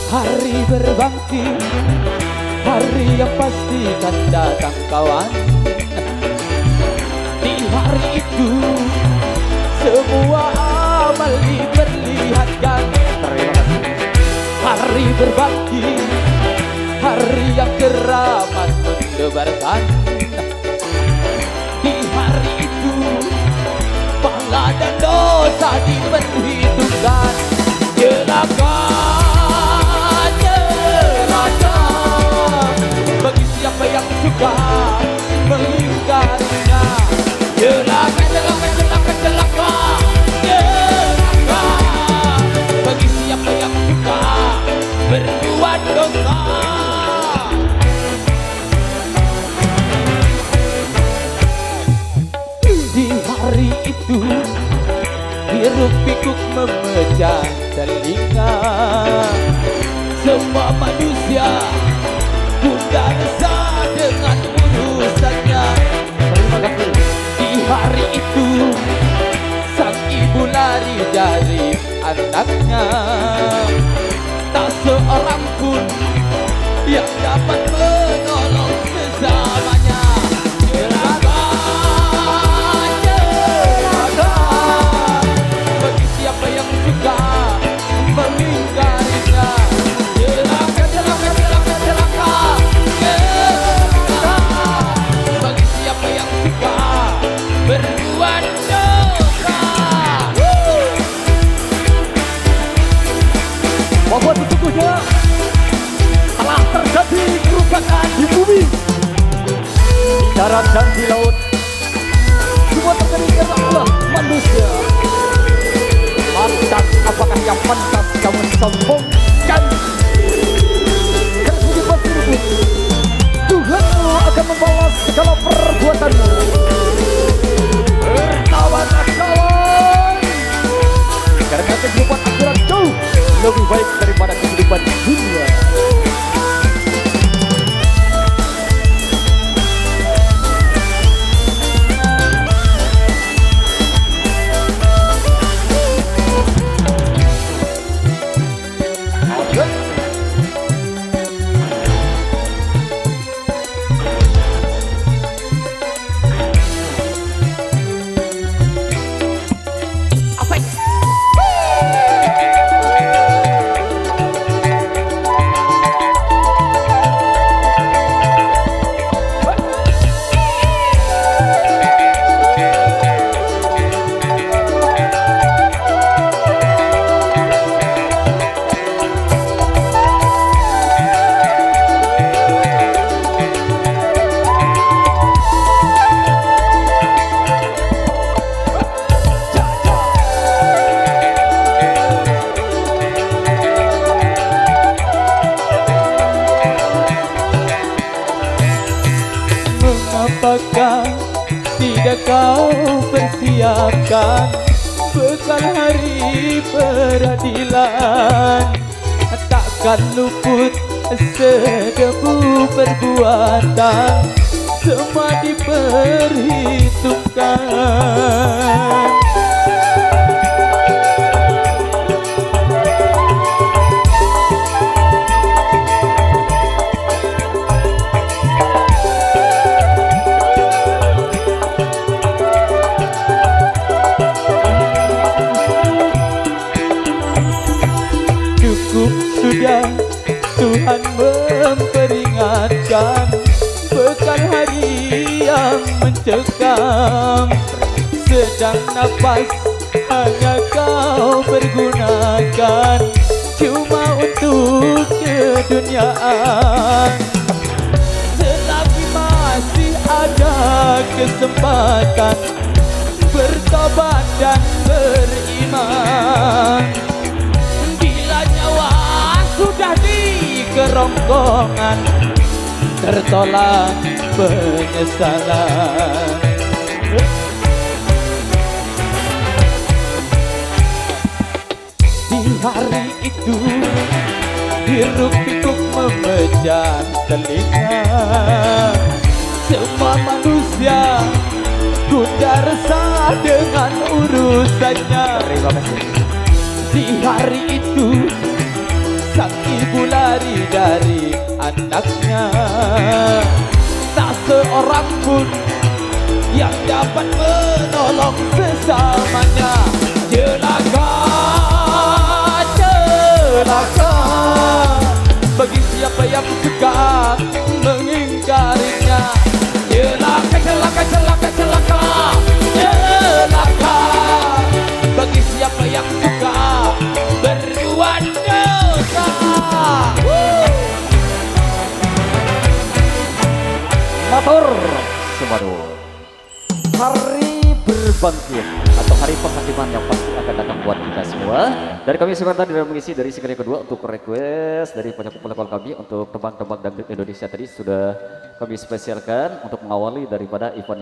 Hari berbakti, hari yang pasti kan datang kawan. Di hari itu semua amal diperlihatkan. Hari berbakti, hari yang keramat mendebarkan. Di hari itu pahala dan dosa diperhitungkan. Celaka bagi siapa yang suka melingkarinya. Celaka, celaka, celaka, celaka, celaka bagi siapa yang suka berbuat dosa. Di hari itu hiruk pikuk memecah telinga. Semua manusia bunda resah dengan urusannya. Di hari itu sang ibu lari dari anaknya. Tak seorang pun yang dapat menolong sesamanya. Celaka, celaka bagi siapa yang suka mengingkarinya. Celaka, celaka, celaka, celaka, celaka bagi siapa yang suka berbuat dosa. Bahwa sesungguhnya telah terjadi kerusakan di bumi, di darat dan di laut. Semua terjadi karena ulah manusia. Lantas apakah yang pantas kamu sombongkan? Karena begitu Tuhanmu akan membalas segala perbuatanmu. Bertawalah kawan, karena kehidupan akhirat jauh lebih baik daripada kehidupan dunia. Apakah tidak kau persiapkan bekal hari peradilan? Takkan luput sedebu perbuatan, semua diperhitungkan. Sudah Tuhan memperingatkan, bekal hari yang mencekam. Sedang napas hanya kau pergunakan, cuma untuk keduniaan. kesempatan bertobat dan beriman. Bila nyawa sudah di kerongkongan, tertolak penyesalan. Di hari itu hiruk pikuk memecah telinga. Semua manusia gundah resah dengan urusannya. Terima kasih. Di hari itu sang ibu lari dari anaknya. Tak seorang pun yang dapat menolong sesamanya. Celaka, celaka bagi siapa yang suka mengingkarinya. Celaka, celaka, celaka, celaka, celaka bagi siapa yang suka berbuat dosa. Matur Sumadu. Hari berbangkit atau hari penghakiman yang pasti akan datang buat kita semua. Dari kami sebentar dalam mengisi dari segmen kedua untuk request dari banyak pelakon kami untuk tembang-tembang dangdut Indonesia tadi sudah kami spesialkan untuk mengawali daripada event